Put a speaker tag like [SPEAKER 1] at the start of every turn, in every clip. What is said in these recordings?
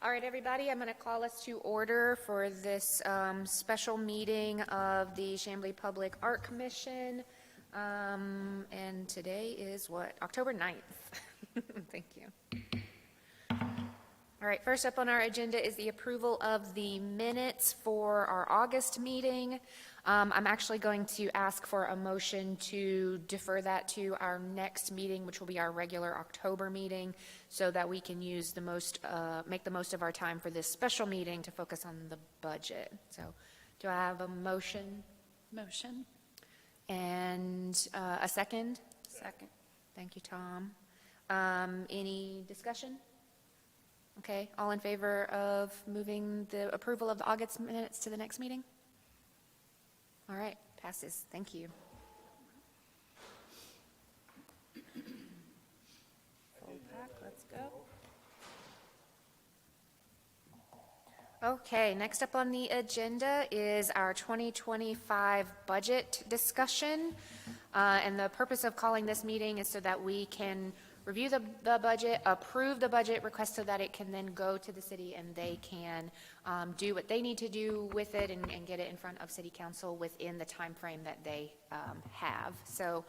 [SPEAKER 1] All right, everybody, I'm going to call us to order for this special meeting of the Chamblee Public Art Commission. And today is what? October 9th. Thank you. All right, first up on our agenda is the approval of the minutes for our August meeting. I'm actually going to ask for a motion to defer that to our next meeting, which will be our regular October meeting, so that we can use the most, make the most of our time for this special meeting to focus on the budget. So, do I have a motion?
[SPEAKER 2] Motion.
[SPEAKER 1] And a second?
[SPEAKER 2] Second.
[SPEAKER 1] Thank you, Tom. Any discussion? Okay, all in favor of moving the approval of the August minutes to the next meeting? All right, passes. Thank you. Full pack, let's go. Okay, next up on the agenda is our 2025 budget discussion. And the purpose of calling this meeting is so that we can review the budget, approve the budget request so that it can then go to the city and they can do what they need to do with it and get it in front of city council within the time frame that they have. So,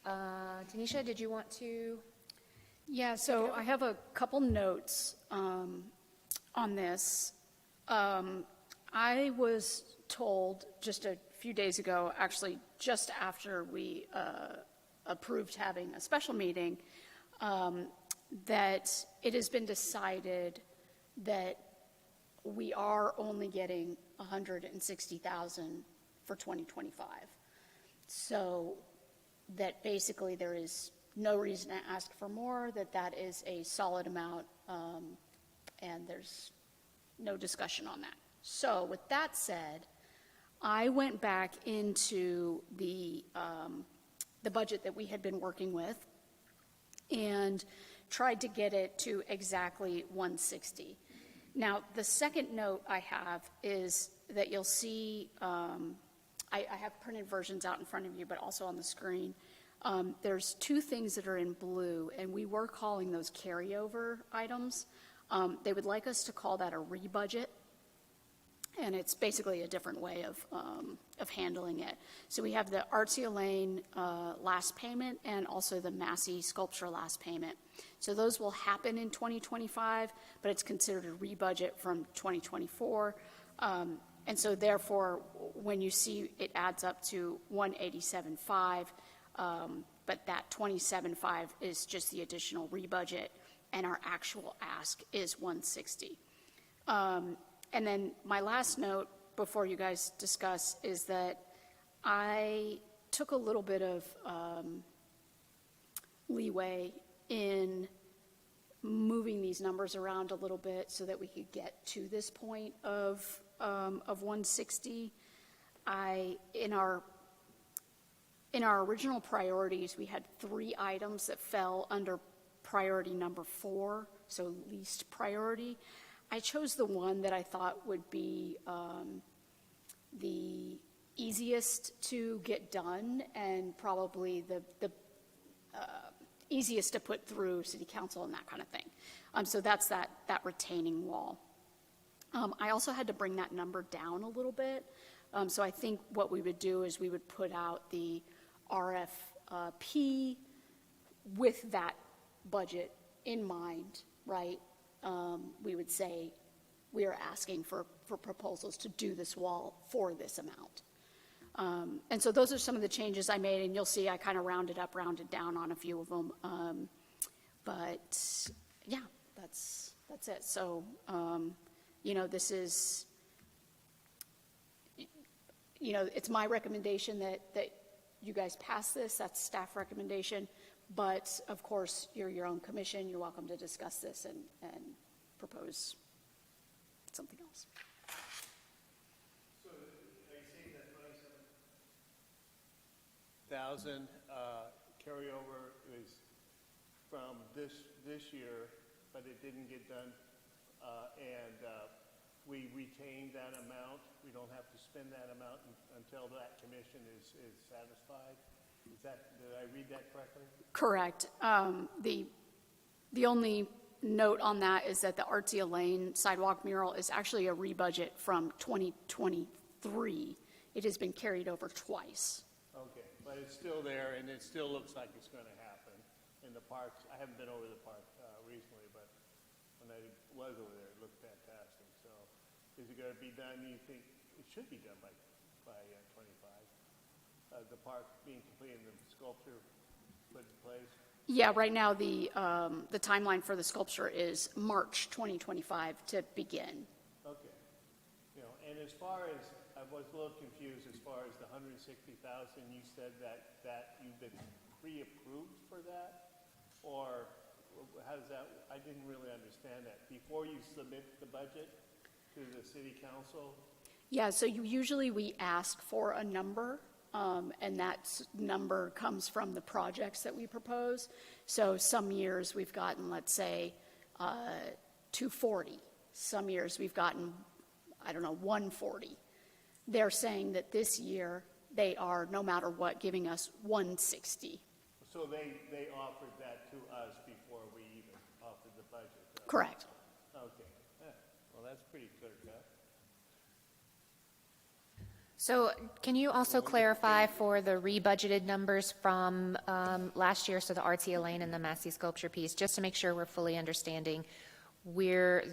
[SPEAKER 1] Tanisha, did you want to?
[SPEAKER 2] Yeah, so I have a couple notes on this. I was told just a few days ago, actually just after we approved having a special meeting, that it has been decided that we are only getting $160,000 for 2025. So that basically there is no reason to ask for more, that is a solid amount, and there's no discussion on that. So with that said, I went back into the budget that we had been working with and tried to get it to exactly 160. Now, the second note I have is that you'll see, I have printed versions out in front of you, but also on the screen. There's two things that are in blue, and we were calling those carryover items. They would like us to call that a rebudget, and it's basically a different way of handling it. So we have the Artsy Lane last payment and also the Massey Sculpture last payment. So those will happen in 2025, but it's considered a rebudget from 2024. And so therefore, when you see it adds up to 187.5, but that 27.5 is just the additional rebudget, and our actual ask is 160. And then my last note before you guys discuss is that I took a little bit of leeway in moving these numbers around a little bit so that we could get to this point of 160. In our original priorities, we had 3 items that fell under priority number 4, so least priority. I chose the one that I thought would be the easiest to get done and probably the easiest to put through city council and that kind of thing. So that's that retaining wall. I also had to bring that number down a little bit. So I think what we would do is we would put out the RFP with that budget in mind, right? We would say we are asking for proposals to do this wall for this amount. And so those are some of the changes I made, and you'll see I kind of rounded up, rounded down on a few of them. But yeah, that's it. So, this is, it's my recommendation that you guys pass this. That's staff recommendation. But of course, you're your own commission. You're welcome to discuss this and propose something else.
[SPEAKER 3] So are you saying that 27,000 carryover is from this year, but it didn't get done, and we retain that amount? We don't have to spend that amount until that commission is satisfied? Did I read that correctly?
[SPEAKER 2] Correct. The only note on that is that the Artia Lane sidewalk mural is actually a rebudget from 2023. It has been carried over twice.
[SPEAKER 3] Okay, but it's still there, and it still looks like it's gonna happen in the parks. I haven't been over the park, recently, but when I was over there, it looked fantastic. So, is it gonna be done, you think, it should be done by 25? The park being completed and the sculpture put in place?
[SPEAKER 2] Yeah, right now, the timeline for the sculpture is March 2025 to begin.
[SPEAKER 3] Okay. You know, and as far as, I was a little confused as far as the 160,000, you said that you've been pre-approved for that? Or how does that, I didn't really understand that. Before you submit the budget to the city council?
[SPEAKER 2] Yeah, so usually we ask for a number, and that number comes from the projects that we propose. So some years we've gotten, let's say, 240. Some years we've gotten, 140. They're saying that this year they are, no matter what, giving us 160.
[SPEAKER 3] So they offered that to us before we even offered the budget?
[SPEAKER 2] Correct.
[SPEAKER 3] Okay. Yeah. Well, that's pretty clear cut.
[SPEAKER 1] So can you also clarify for the rebudgeted numbers from last year, so the Artia Lane and the Massey sculpture piece, just to make sure we're fully understanding, we're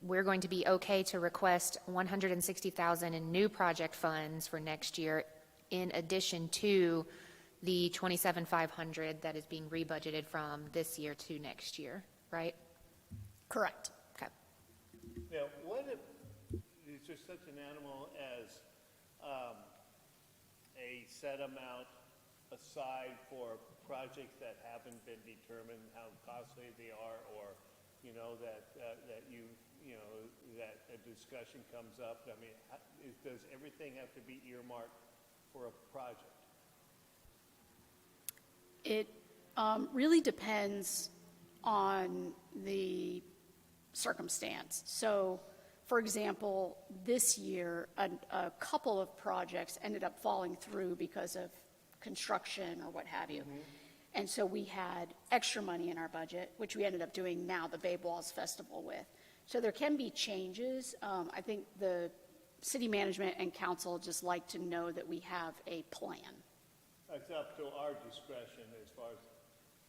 [SPEAKER 1] going to be okay to request $160,000 in new project funds for next year in addition to the $27,500 that is being rebudgeted from this year to next year, right?
[SPEAKER 2] Correct.
[SPEAKER 1] Okay.
[SPEAKER 3] Now, what if, is there such an animal as a set amount aside for projects that haven't been determined how costly they are, or, that a discussion comes up? I mean, does everything have to be earmarked for a project?
[SPEAKER 2] It really depends on the circumstance. So, for example, this year, a couple of projects ended up falling through because of construction or what have you. And so we had extra money in our budget, which we ended up doing now the Babe Walls Festival with. So there can be changes. I think the city management and council just like to know that we have a plan.
[SPEAKER 3] It's up to our discretion as far as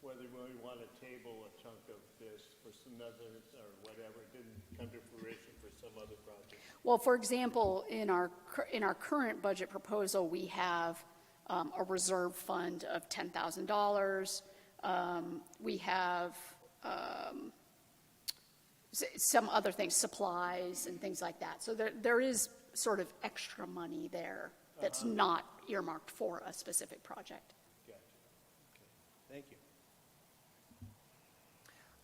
[SPEAKER 3] whether we want to table a chunk of this for some others or whatever. It didn't come to fruition for some other project.
[SPEAKER 2] Well, for example, in our current budget proposal, we have a reserve fund of $10,000. We have some other things, supplies and things like that. So there is sort of extra money there that's not earmarked for a specific project.
[SPEAKER 3] Gotcha. Okay. Thank you.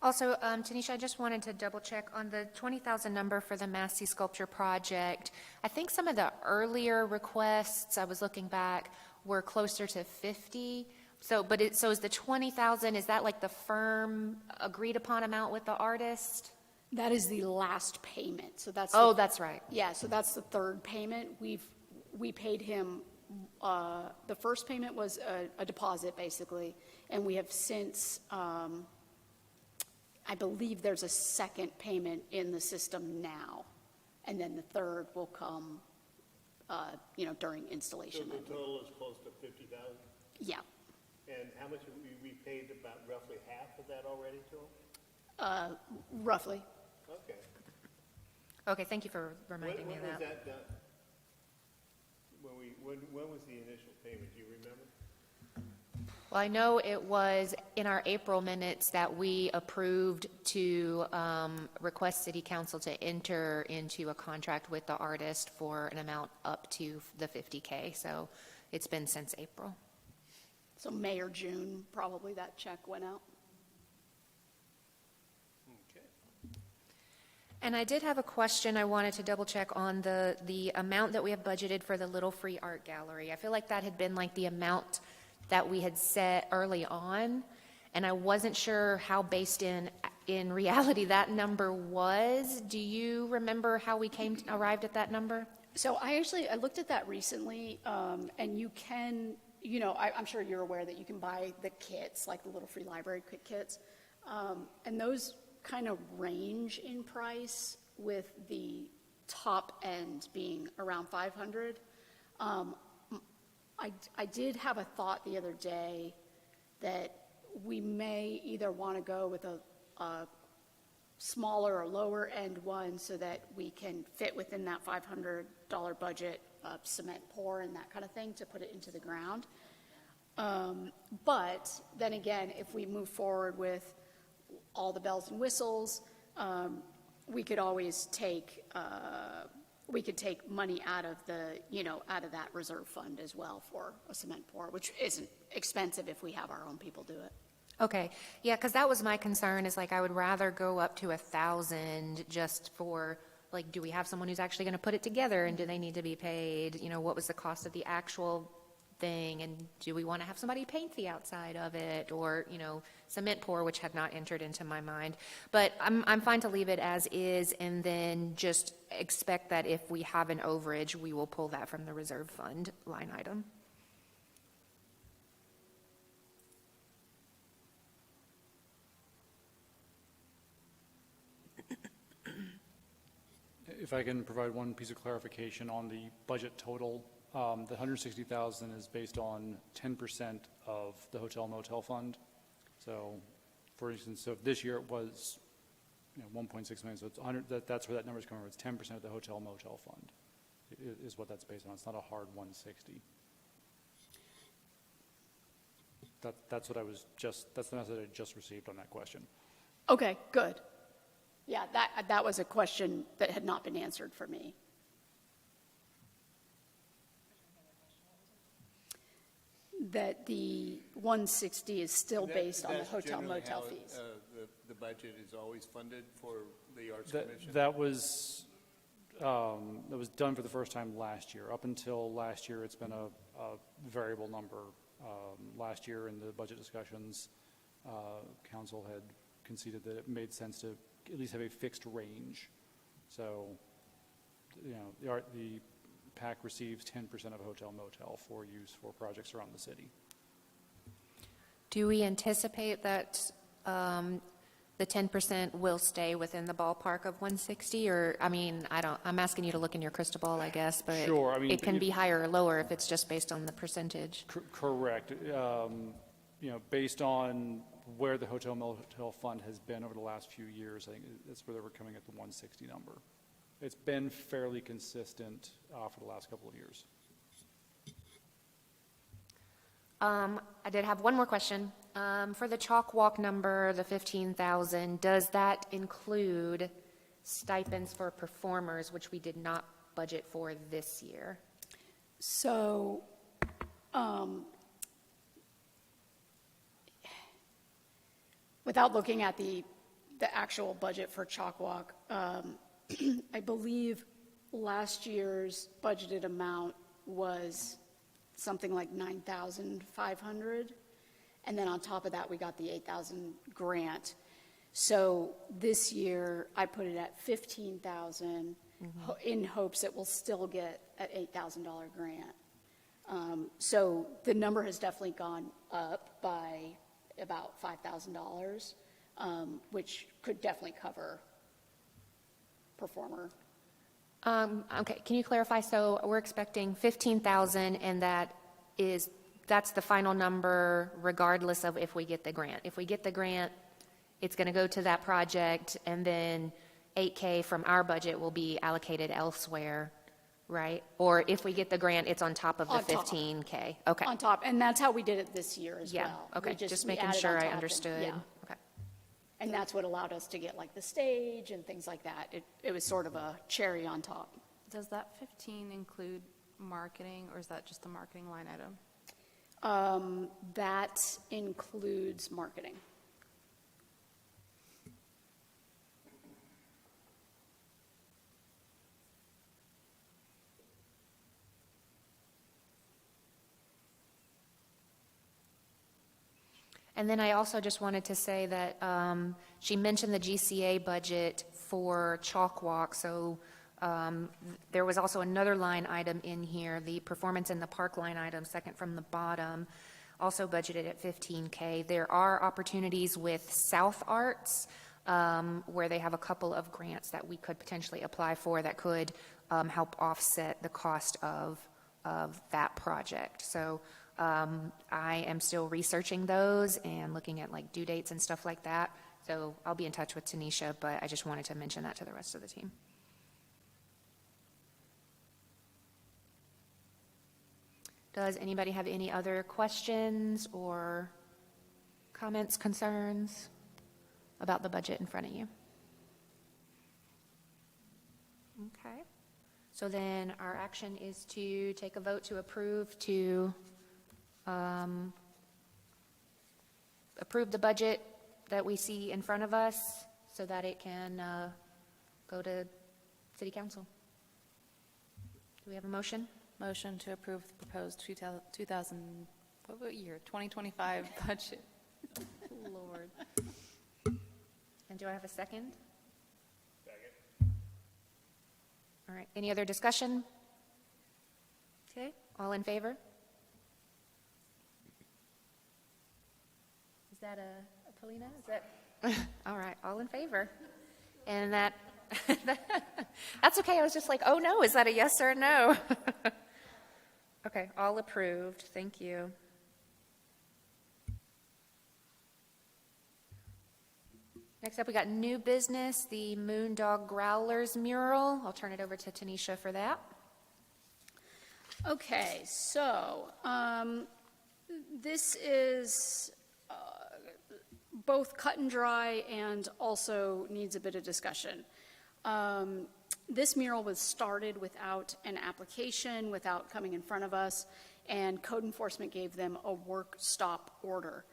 [SPEAKER 1] Also, Tanisha, I just wanted to double check on the 20,000 number for the Massey sculpture project. I think some of the earlier requests, I was looking back, were closer to 50. So is the 20,000, is that like the firm agreed upon amount with the artist?
[SPEAKER 2] That is the last payment. So that's
[SPEAKER 1] That's right.
[SPEAKER 2] Yeah, so that's the third payment. We paid him, the first payment was a deposit, basically, and we have since, I believe there's a second payment in the system now, and then the third will come, during
[SPEAKER 3] So
[SPEAKER 2] installation.
[SPEAKER 3] the total is close to 50,000?
[SPEAKER 2] Yeah,
[SPEAKER 3] And how much have we paid, about roughly half of that already to them?
[SPEAKER 2] roughly.
[SPEAKER 3] Okay.
[SPEAKER 1] Okay, thank you for reminding me
[SPEAKER 3] When
[SPEAKER 1] of
[SPEAKER 3] was
[SPEAKER 1] that.
[SPEAKER 3] that done? When was the initial payment, do you remember?
[SPEAKER 1] Well, I know it was in our April minutes that we approved to request city council to enter into a contract with the artist for an amount up to the 50K. So it's been since April.
[SPEAKER 2] So May or June, probably that check went out.
[SPEAKER 3] Okay.
[SPEAKER 1] And I did have a question I wanted to double check on the amount that we have budgeted for the Little Free Art Gallery. I feel like that had been like the amount that we had set early on, and I wasn't sure how based in reality that number was. Do you remember how we arrived at that number?
[SPEAKER 2] So I looked at that recently, and you can, I'm sure you're aware that you can buy the kits, like the Little Free Library kits, and those kind of range in price, with the top end being around 500. I did have a thought the other day that we may either want to go with a smaller or lower end one so that we can fit within that $500 budget, cement pour and that kind of thing to put it into the ground. But then again, if we move forward with all the bells and whistles, we could always take, we could take money out of the, out of that reserve fund as well for a cement pour, which isn't expensive if we have our own people do it.
[SPEAKER 1] Okay, yeah, because that was my concern, is like, I would rather go up to 1,000 just for, like, do we have someone who's actually going to put it together, and do they need to be paid? What was the cost of the actual thing, and do we want to have somebody paint the outside of it, or, cement pour, which had not entered into my mind. But I'm fine to leave it as is, and then just expect that if we have an overage, we will pull that from the reserve fund line item.
[SPEAKER 4] If I can provide one piece of clarification on the budget total, the 160,000 is based on 10% of the hotel motel fund. So, for instance, so if this year it was 1.6 million, so it's 100. That's where that number is coming from. It's 10% of the hotel motel fund is what that's based on. It's not a hard 160. That's what I was just. That's the message I just received on that question.
[SPEAKER 2] Okay, good. Yeah, that was a question that had not been answered for me. That the 160 is still based on the
[SPEAKER 3] That's
[SPEAKER 2] hotel
[SPEAKER 3] generally
[SPEAKER 2] motel
[SPEAKER 3] how,
[SPEAKER 2] fees.
[SPEAKER 3] The budget is always funded for the Arts Commission?
[SPEAKER 4] That was done for the first time last year. Up until last year, it's been a variable number. Last year in the budget discussions, council had conceded that it made sense to at least have a fixed range. So, the PAC receives 10% of hotel motel for use for projects around the city.
[SPEAKER 1] Do we anticipate that the 10% will stay within the ballpark of 160? Or, I'm asking you to look in your crystal ball, I guess, but
[SPEAKER 4] Sure,
[SPEAKER 1] it can be higher or lower if it's just based on the percentage.
[SPEAKER 4] Correct. Based on where the hotel motel fund has been over the last few years, I think that's where they were coming at the 160 number. It's been fairly consistent for the last couple of years.
[SPEAKER 1] I did have one more question. For the chalk walk number, the 15,000, does that include stipends for performers, which we did not budget for this year?
[SPEAKER 2] So, without looking at the actual budget for Chalk Walk, I believe last year's budgeted amount was something like 9,500, and then on top of that, we got the 8,000 grant. So this year, I put it at 15,000 in hopes it will still get an $8,000 grant. So the number has definitely gone up by about $5,000, which could definitely cover performer.
[SPEAKER 1] Okay, can you clarify? So we're expecting 15,000, and that's the final number regardless of if we get the grant. If we get the grant, it's going to go to that project, and then 8K from our budget will be allocated elsewhere, right? Or if we get the grant, it's on top of the
[SPEAKER 2] On top.
[SPEAKER 1] 15K? Okay.
[SPEAKER 2] On top, and that's how we did it this year as
[SPEAKER 1] Yeah,
[SPEAKER 2] well.
[SPEAKER 1] okay,
[SPEAKER 2] We
[SPEAKER 1] just
[SPEAKER 2] we
[SPEAKER 1] making
[SPEAKER 2] added
[SPEAKER 1] sure
[SPEAKER 2] on
[SPEAKER 1] I
[SPEAKER 2] top and-
[SPEAKER 1] understood.
[SPEAKER 2] yeah.
[SPEAKER 1] Okay.
[SPEAKER 2] And that's what allowed us to get like the stage and things like that. It was sort of a cherry on top.
[SPEAKER 5] Does that 15 include marketing, or is that just the marketing line item?
[SPEAKER 2] That includes marketing.
[SPEAKER 1] And then I also just wanted to say that she mentioned the GCA budget for Chalk Walk, so there was also another line item in here, the performance in the park line item, second from the bottom, also budgeted at 15K. There are opportunities with South Arts where they have a couple of grants that we could potentially apply for that could help offset the cost of that project. So I am still researching those and looking at like due dates and stuff like that. So I'll be in touch with Tanisha, but I just wanted to mention that to the rest of the team. Does anybody have any other questions or comments, concerns about the budget in front of you? Okay. So then our action is to take a vote to approve approve the budget that we see in front of us so that it can go to city council. Do we have a motion?
[SPEAKER 5] Motion to approve the proposed 2025 budget. Lord.
[SPEAKER 1] And do I have a second? Second. All right, any other discussion? Okay, all in favor? Is that a Polina? Is that, all right, all in favor? And that, that's okay, I was just like, oh no, is that a yes or a no? Okay, all approved, thank you. Next up, we got new business, the Moondog Growlers mural. I'll turn it over to Tanisha for that.
[SPEAKER 2] Okay, so this is both cut and dry and also needs a bit of discussion. This mural was started without an application, without coming in front of us, and code enforcement gave them a work stop order.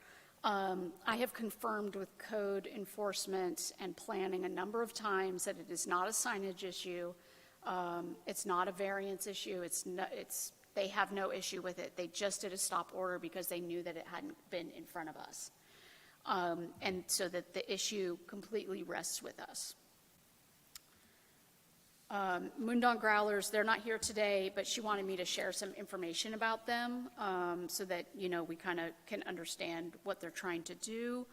[SPEAKER 2] I have confirmed with code enforcement and planning a number of times that it is not a signage issue. It's not a variance issue. They have no issue with it. They just did a stop order because they knew that it hadn't been in front of us. And so that the issue completely rests with us. Moondog Growlers, they're not here today, but she wanted me to share some information about them so that, you know, we kind of can understand what they're trying to do.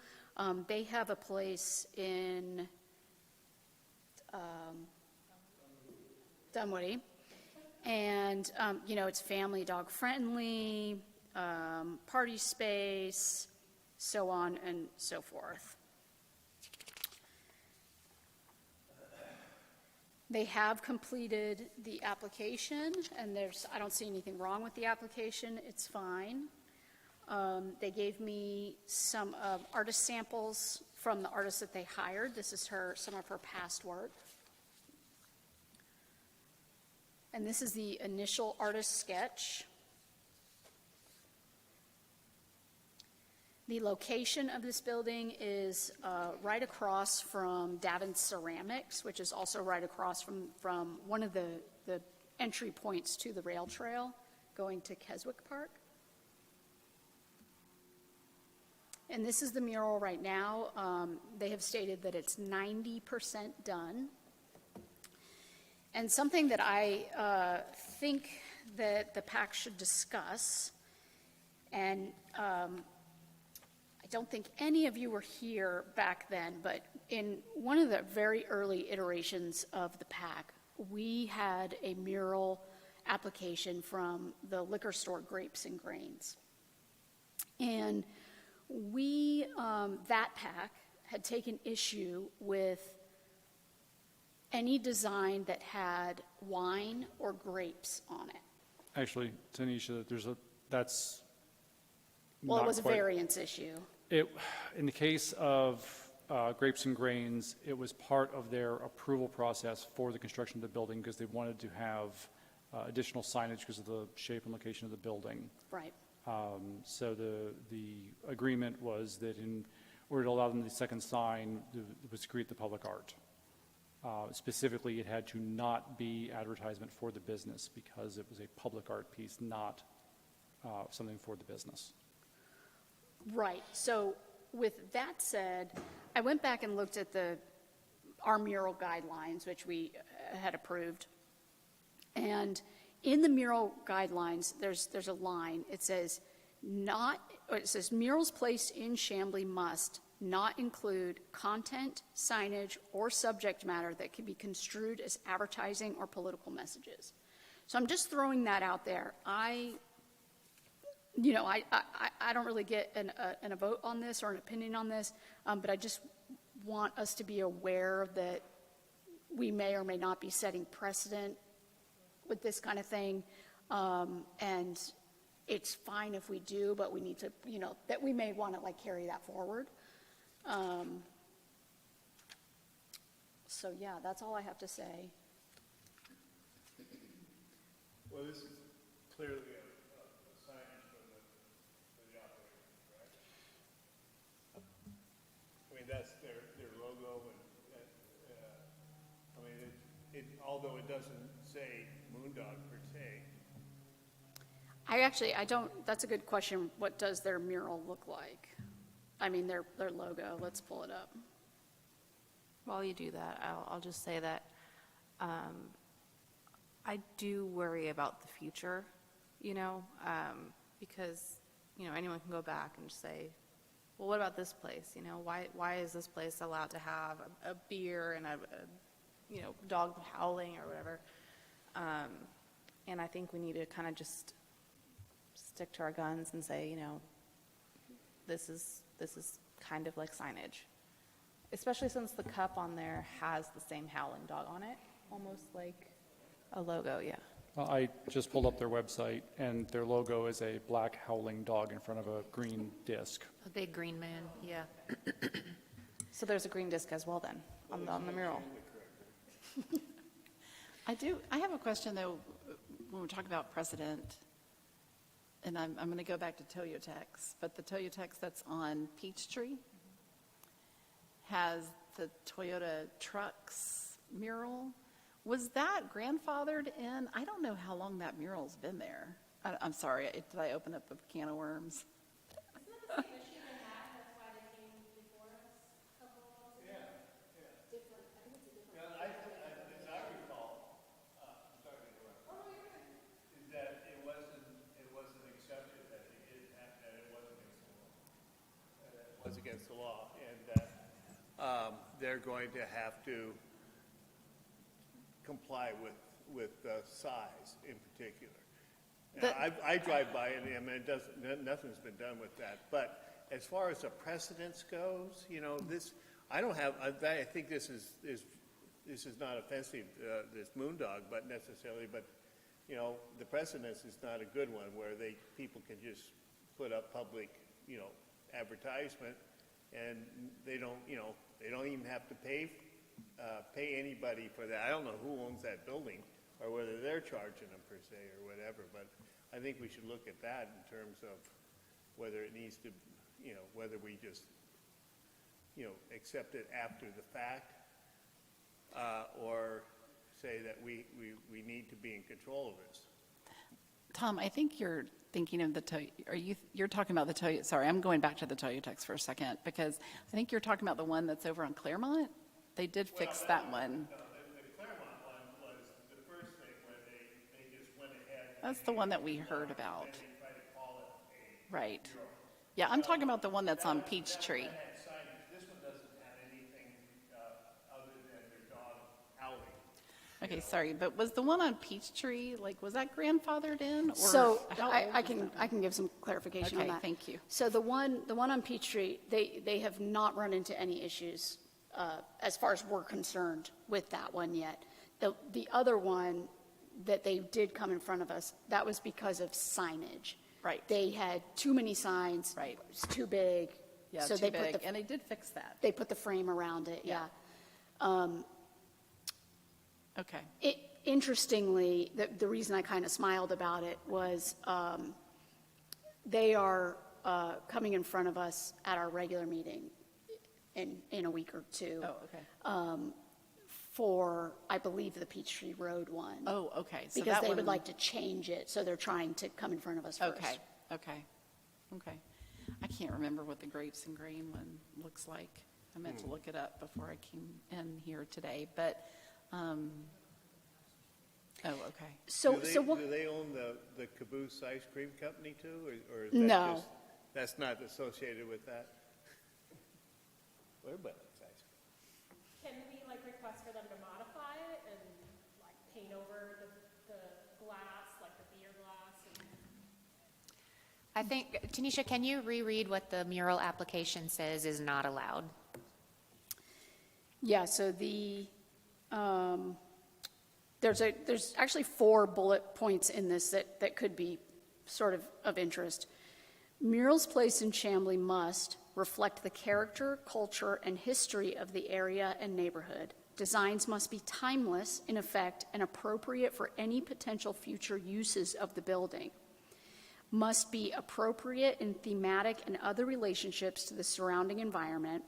[SPEAKER 2] They have a place in Dunwoody, and, you know, it's family dog friendly, party space, so on and so forth. They have completed the application, and I don't see anything wrong with the application. It's fine. They gave me some artist samples from the artist that they hired. This is some of her past work. And this is the initial artist sketch. The location of this building is right across from Davin Ceramics, which is also right across from one of the entry points to the rail trail going to Keswick Park. And this is the mural right now. They have stated that it's 90% done. And something that I think that the PAC should discuss, and I don't think any of you were here back then, but in one of the very early iterations of the PAC, we had a mural application from the liquor store Grapes and Grains. And we, that PAC, had taken issue with any design that had wine or grapes on it.
[SPEAKER 4] Actually, Tanisha, that's
[SPEAKER 2] Well,
[SPEAKER 4] not
[SPEAKER 2] it was a
[SPEAKER 4] quite-
[SPEAKER 2] variance issue.
[SPEAKER 4] In the case of Grapes and Grains, it was part of their approval process for the construction of the building because they wanted to have additional signage because of the shape and location of the building.
[SPEAKER 2] Right.
[SPEAKER 4] So the agreement was that in order to allow them the second sign, it was to create the public art. Specifically, it had to not be advertisement for the business because it was a public art piece, not something for the business.
[SPEAKER 2] Right. So with that said, I went back and looked at our mural guidelines, which we had approved. And in the mural guidelines, there's a line. It says murals placed in Chamblee must, not include content, signage, or subject matter that could be construed as advertising or political messages. So I'm just throwing that out there. I don't really get a vote on this or an opinion on this, but I just want us to be aware that we may or may not be setting precedent with this kind of thing. And it's fine if we do, but we need to, that we may want to like carry that forward. So yeah, that's all I have to say.
[SPEAKER 3] Well, this is clearly a signage for the operation, correct? I mean, that's their logo, and, I mean, although it doesn't say Moondog per se.
[SPEAKER 2] I don't, that's a good question. What does their mural look like? I mean, their logo, let's pull it up.
[SPEAKER 5] While you do that, I'll just say that I do worry about the future, because, anyone can go back and just say, well, what about this place? Why is this place allowed to have a beer and a dog howling or whatever? And I think we need to kind of just stick to our guns and say, this is kind of like signage. Especially since the cup on there has the same howling dog on it, almost like a logo, yeah.
[SPEAKER 4] Well, I just pulled up their website, and their logo is a black howling dog in front of a green disc.
[SPEAKER 1] A big green man, yeah.
[SPEAKER 5] So there's a green disc as well then, on the mural.
[SPEAKER 6] I have a question, though, when we talk about precedent, and I'm going to go back to Toyotex, but the Toyotex that's on Peachtree has the Toyota trucks mural. Was that grandfathered in? I don't know how long that mural's been there. I'm sorry, did I open up a can of worms?
[SPEAKER 3] Against the law, and that they're going to have to comply with size in particular. I drive by it, and it doesn't. Nothing's been done with that. But as far as the precedence goes, this I don't have. I think this is not offensive, this Moondog, but necessarily. But the precedence is not a good one where people can just put up public, advertisement, and they don't even have to pay anybody for that. I don't know who owns that building or whether they're charging them per se or whatever, but I think we should look at that in terms of whether it needs to, whether we just, accept it after the fact, or say that we need to be in control of this.
[SPEAKER 6] Tom, I think you're thinking of you're talking about the sorry, I'm going back to the Toyotex for a second, because I think you're talking about the one that's over on Claremont. They did fix that one.
[SPEAKER 3] No, the Claremont one was the first thing where they just went ahead.
[SPEAKER 6] That's the one that we heard about.
[SPEAKER 3] And they tried to call it
[SPEAKER 6] Right. Yeah, I'm talking about the one that's on Peachtree.
[SPEAKER 3] That had signage. This one doesn't have anything other than their dog howling.
[SPEAKER 6] Okay, sorry, but was the one on Peachtree, was that grandfathered in? Or
[SPEAKER 2] So
[SPEAKER 6] how
[SPEAKER 2] I
[SPEAKER 6] old
[SPEAKER 2] I can give some clarification on
[SPEAKER 6] Okay,
[SPEAKER 2] that.
[SPEAKER 6] thank you.
[SPEAKER 2] So the one on Peachtree, they have not run into any issues as far as we're concerned with that one yet. The other one that they did come in front of us, that was because of signage.
[SPEAKER 6] Right.
[SPEAKER 2] They had too many signs.
[SPEAKER 6] Right.
[SPEAKER 2] It was too big.
[SPEAKER 6] Yeah,
[SPEAKER 2] So
[SPEAKER 6] too
[SPEAKER 2] they
[SPEAKER 6] big,
[SPEAKER 2] put
[SPEAKER 6] and they did fix that.
[SPEAKER 2] they put the frame around it, yeah.
[SPEAKER 6] Okay.
[SPEAKER 2] Interestingly, the reason I kind of smiled about it was they are coming in front of us at our regular meeting in a week or two.
[SPEAKER 6] Oh, okay.
[SPEAKER 2] For, I believe, the Peachtree Road one.
[SPEAKER 6] Oh, okay. So
[SPEAKER 2] Because
[SPEAKER 6] that
[SPEAKER 2] they would
[SPEAKER 6] one-
[SPEAKER 2] like to change it, so they're trying to come in front of us first.
[SPEAKER 6] Okay. I can't remember what the grapes and grain one looks like. I meant to look it up before I came in here today, but, oh, okay.
[SPEAKER 2] So what?
[SPEAKER 3] Do they own the Caboose Ice Cream Company too, or is that
[SPEAKER 2] No.
[SPEAKER 3] just, that's not associated with that? Everybody likes ice cream.
[SPEAKER 7] Can we like request for them to modify it and like paint over the glass, like the beer glass? And
[SPEAKER 1] I think, Tanisha, can you reread what the mural application says is not allowed?
[SPEAKER 2] Yeah, so there's actually 4 bullet points in this that could be sort of interest. Murals placed in Chamblee must reflect the character, culture, and history of the area and neighborhood. Designs must be timeless, in effect, and appropriate for any potential future uses of the building. Must be appropriate in thematic and other relationships to the surrounding environment.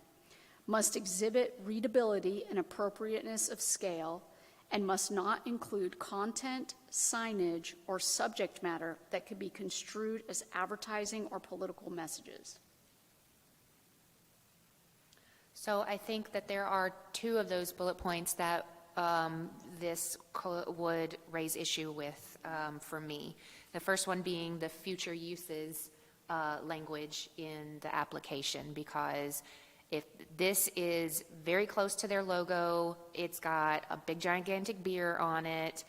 [SPEAKER 2] Must exhibit readability and appropriateness of scale, and must not include content, signage, or subject matter that could be construed as advertising or political messages.
[SPEAKER 1] So I think that there are 2 of those bullet points that this would raise issue with for me. The first one being the future uses language in the application, because if this is very close to their logo, it's got a big gigantic beer on it.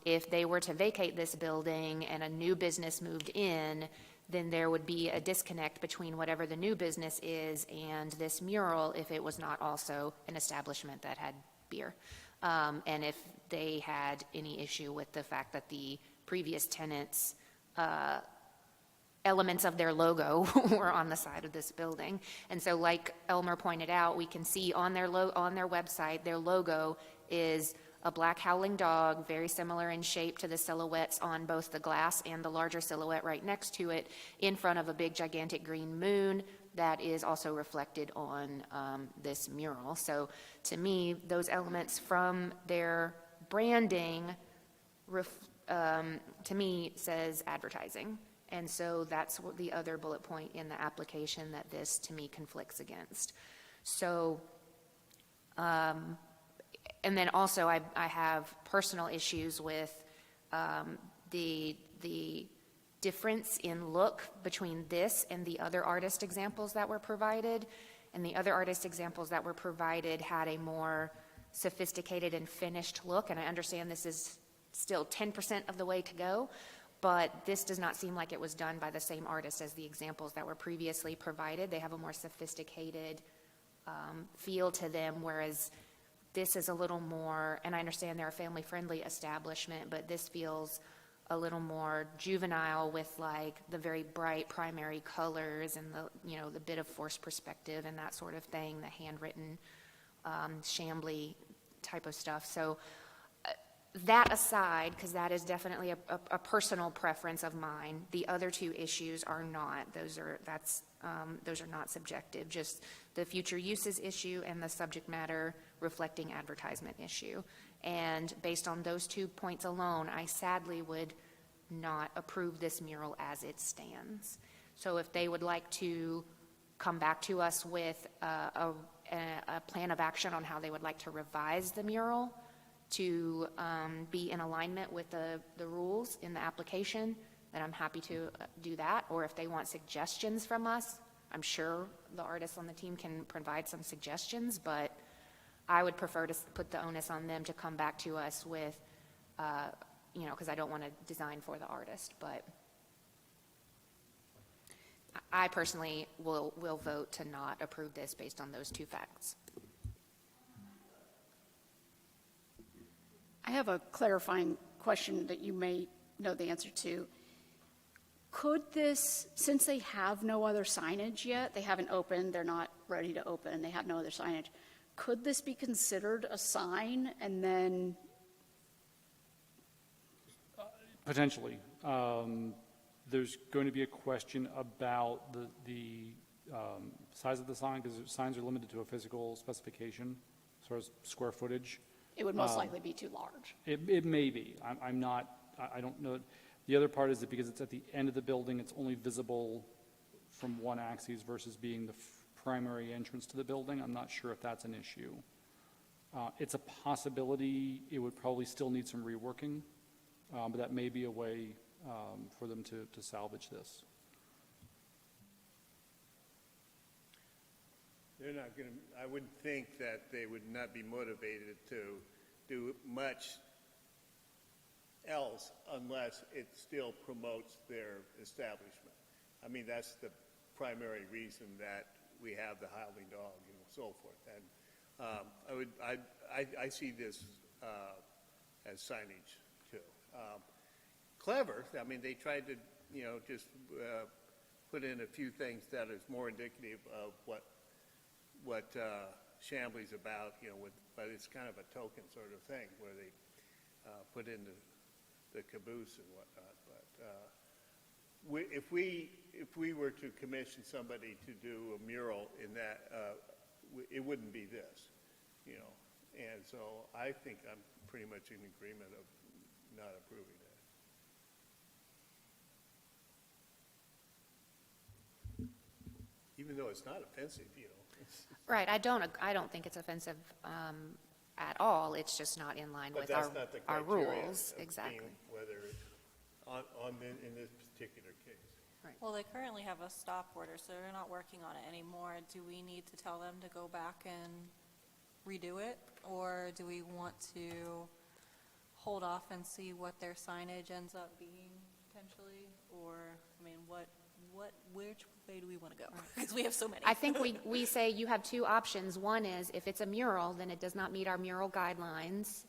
[SPEAKER 1] If they were to vacate this building and a new business moved in, then there would be a disconnect between whatever the new business is and this mural if it was not also an establishment that had beer. And if they had any issue with the fact that the previous tenants' elements of their logo were on the side of this building. And so like Elmer pointed out, we can see on their website, their logo is a black howling dog, very similar in shape to the silhouettes on both the glass and the larger silhouette right next to it, in front of a big gigantic green moon that is also reflected on this mural. So to me, those elements from their branding, to me, says advertising. And so that's what the other bullet point in the application that this, to me, conflicts against. So, and then also I have personal issues with the difference in look between this and the other artist examples that were provided. And the other artist examples that were provided had a more sophisticated and finished look. And I understand this is still 10% of the way to go, but this does not seem like it was done by the same artist as the examples that were previously provided. They have a more sophisticated feel to them, whereas this is a little more, and I understand they're a family-friendly establishment, but this feels a little more juvenile with like the very bright primary colors and the bit of forced perspective and that sort of thing, the handwritten Chamblee type of stuff. So that aside, because that is definitely a personal preference of mine, the other 2 issues are not. Those are not subjective, just the future uses issue and the subject matter reflecting advertisement issue. And based on those 2 points alone, I sadly would not approve this mural as it stands. So if they would like to come back to us with a plan of action on how they would like to revise the mural to be in alignment with the rules in the application, then I'm happy to do that. Or if they want suggestions from us, I'm sure the artists on the team can provide some suggestions, but I would prefer to put the onus on them to come back to us with, because I don't want to design for the artist, but I personally will vote to not approve this based on those 2 facts.
[SPEAKER 2] I have a clarifying question that you may know the answer to. Could this, since they have no other signage yet, they haven't opened, they're not ready to open, they have no other signage, could this be considered a sign and then?
[SPEAKER 4] Potentially. There's going to be a question about the size of the sign, because signs are limited to a physical specification as far as square footage.
[SPEAKER 2] It would most likely be too large.
[SPEAKER 4] It may be. I don't know. The other part is that because it's at the end of the building, it's only visible from one axis versus being the primary entrance to the building. I'm not sure if that's an issue. It's a possibility. It would probably still need some reworking, but that may be a way for them to salvage this.
[SPEAKER 3] they're not going to, I would think that they would not be motivated to do much else unless it still promotes their establishment. I mean, that's the primary reason that we have the howling dog and so forth. And I see this as signage too. Clever, I mean, they tried to, just put in a few things that is more indicative of what Chamblee's about, but it's kind of a token sort of thing where they put in the caboose and whatnot. But if we were to commission somebody to do a mural in that, it wouldn't be this, And so I think I'm pretty much in agreement of not approving that. Even though it's not offensive,
[SPEAKER 1] Right, I don't think it's offensive at all. It's just not in line
[SPEAKER 3] But
[SPEAKER 1] with
[SPEAKER 3] that's not the
[SPEAKER 1] our
[SPEAKER 3] criteria
[SPEAKER 1] rules.
[SPEAKER 3] of
[SPEAKER 1] Exactly.
[SPEAKER 3] being whether it's in this particular case.
[SPEAKER 8] Well, they currently have a stop order, so they're not working on it anymore. Do we need to tell them to go back and redo it? Or do we want to hold off and see what their signage ends up being potentially? Or, I mean, which way do we want to go? Because we have so many.
[SPEAKER 1] I think we say you have two options. One is if it's a mural, then it does not meet our mural guidelines,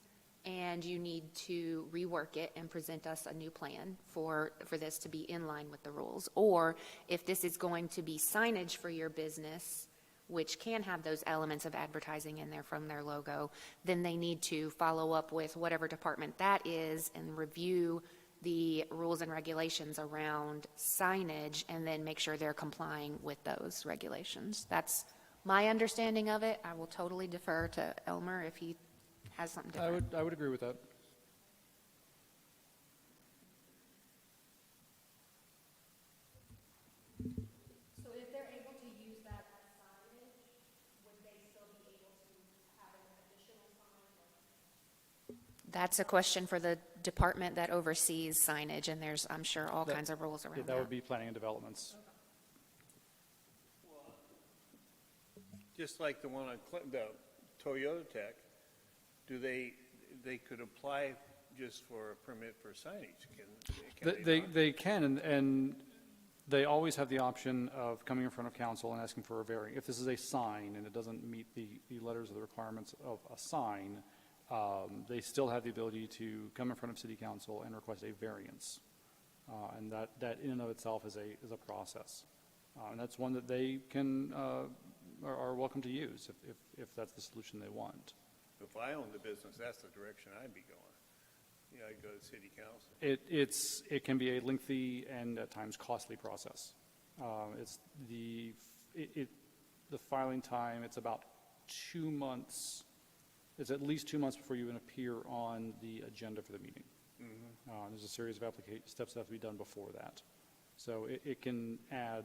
[SPEAKER 1] and you need to rework it and present us a new plan for this to be in line with the rules. Or if this is going to be signage for your business, which can have those elements of advertising in there from their logo, then they need to follow up with whatever department that is and review the rules and regulations around signage and then make sure they're complying with those regulations. That's my understanding of it. I will totally defer to Elmer if he has something different.
[SPEAKER 4] I would agree with that.
[SPEAKER 7] So if they're able to use that as signage, would they still be able to have an additional sign?
[SPEAKER 1] That's a question for the department that oversees signage, and there's, I'm sure, all kinds of rules around
[SPEAKER 4] That
[SPEAKER 1] that.
[SPEAKER 4] would be planning and developments.
[SPEAKER 3] Just like the one on the Toyota Tech, they could apply just for a permit for signage, can they not?
[SPEAKER 4] They can, and they always have the option of coming in front of council and asking for a variance. If this is a sign and it doesn't meet the letters of the requirements of a sign, they still have the ability to come in front of city council and request a variance. And that in and of itself is a process. And that's one that they can, are welcome to use if that's the solution they want.
[SPEAKER 3] If I owned the business, that's the direction I'd be going. I'd go to city council.
[SPEAKER 4] It can be a lengthy and at times costly process. It's the filing time, it's about 2 months. It's at least 2 months before you even appear on the agenda for the meeting. There's a series of steps that have to be done before that. So it can add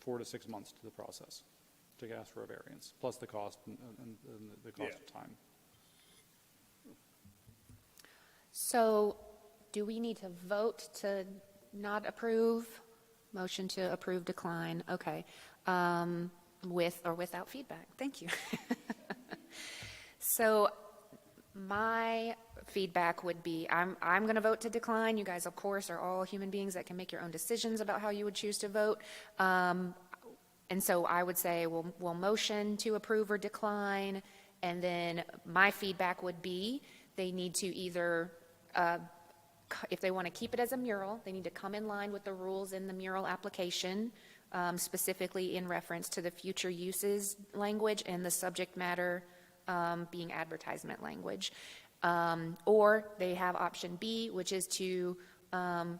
[SPEAKER 4] 4 to 6 months to the process to ask for a variance, plus the cost and the cost of time.
[SPEAKER 1] So do we need to vote to not approve? Motion to approve, decline, okay. With or without feedback, thank you. So my feedback would be, I'm going to vote to decline. You guys, of course, are all human beings that can make your own decisions about how you would choose to vote. And so I would say we'll motion to approve or decline. And then my feedback would be they need to either, if they want to keep it as a mural, they need to come in line with the rules in the mural application, specifically in reference to the future uses language and the subject matter being advertisement language. Or they have option B, which is to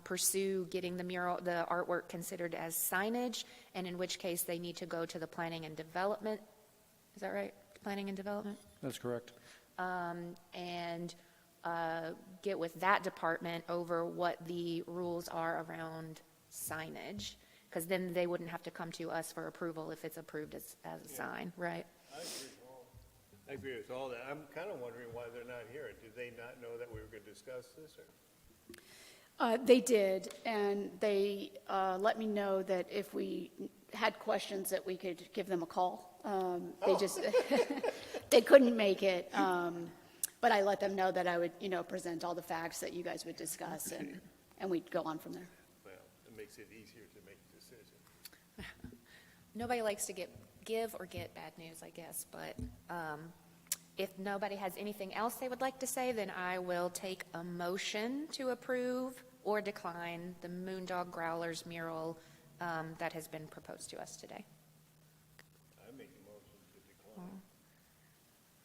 [SPEAKER 1] pursue getting the artwork considered as signage, and in which case they need to go to the planning and development. Is that right? Planning and development?
[SPEAKER 4] That's correct.
[SPEAKER 1] And get with that department over what the rules are around signage, because then they wouldn't have to come to us for approval if it's approved as a sign, right?
[SPEAKER 3] I agree with all that. I'm kind of wondering why they're not here. Did they not know that we were going to discuss this, or?
[SPEAKER 2] They did, and they let me know that if we had questions that we could give them a call. They just, they couldn't make it. But I let them know that I would, present all the facts that you guys would discuss, and we'd go on from there.
[SPEAKER 3] Well, it makes it easier to make a decision.
[SPEAKER 1] Nobody likes to give or get bad news, I guess, but if nobody has anything else they would like to say, then I will take a motion to approve or decline the Moondog Growlers mural that has been proposed to us today.
[SPEAKER 3] I make a motion to decline.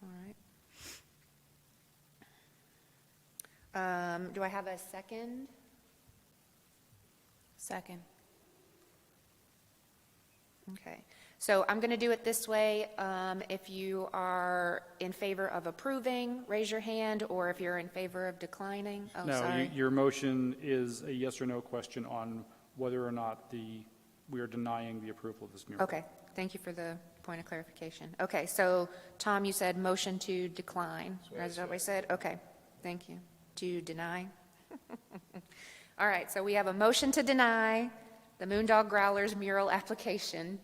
[SPEAKER 1] All right. Do I have a second?
[SPEAKER 5] Second.
[SPEAKER 1] Okay, so I'm going to do it this way. If you are in favor of approving, raise your hand, or if you're in favor of declining, oh,
[SPEAKER 4] No,
[SPEAKER 1] sorry.
[SPEAKER 4] your motion is a yes or no question on whether or not we are denying the approval of this mural.
[SPEAKER 1] Okay, thank you for the point of clarification. Okay, so Tom, you said motion to decline. Is that what I said? Okay, thank you. To deny? All right, so we have a motion to deny the Moondog Growlers mural application.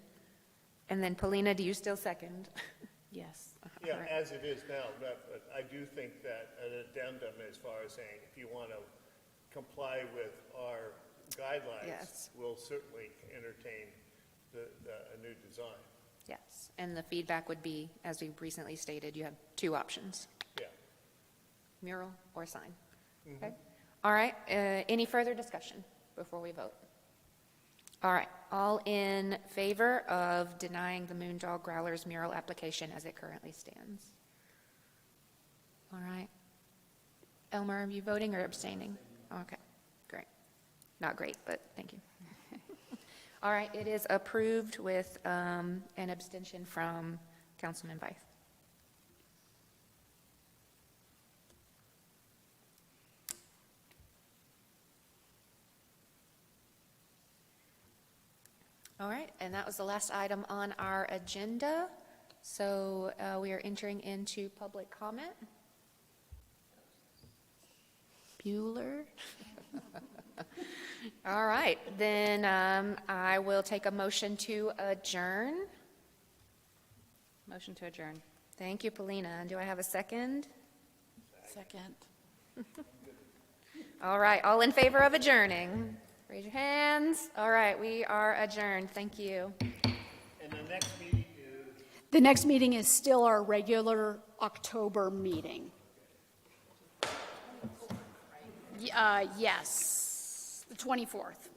[SPEAKER 1] And then Paulina, do you still second?
[SPEAKER 5] Yes.
[SPEAKER 3] Yeah,
[SPEAKER 1] All right.
[SPEAKER 3] as it is now, but I do think that an addendum as far as saying, if you want to comply with our guidelines,
[SPEAKER 1] Yes.
[SPEAKER 3] we'll certainly entertain a new design.
[SPEAKER 1] Yes, and the feedback would be, as we recently stated, you have two options,
[SPEAKER 3] Yeah.
[SPEAKER 1] mural or sign. Okay. All right, any further discussion before we vote? All right, all in favor of denying the Moondog Growlers mural application as it currently stands? All right. Elmer, are you voting or abstaining? Okay, great. Not great, but thank you. All right, it is approved with an abstention from Councilman Vyth. All right, and that was the last item on our agenda. So we are entering into public comment. Bueller? All right, then I will take a motion to adjourn.
[SPEAKER 5] Motion to adjourn.
[SPEAKER 1] Thank you, Paulina. Do I have a second?
[SPEAKER 6] Second.
[SPEAKER 1] All right, all in favor of adjourning? Raise your hands. All right, we are adjourned. Thank you.
[SPEAKER 3] And the next meeting is?
[SPEAKER 2] The next meeting is still our regular October meeting. Yes, the 24th.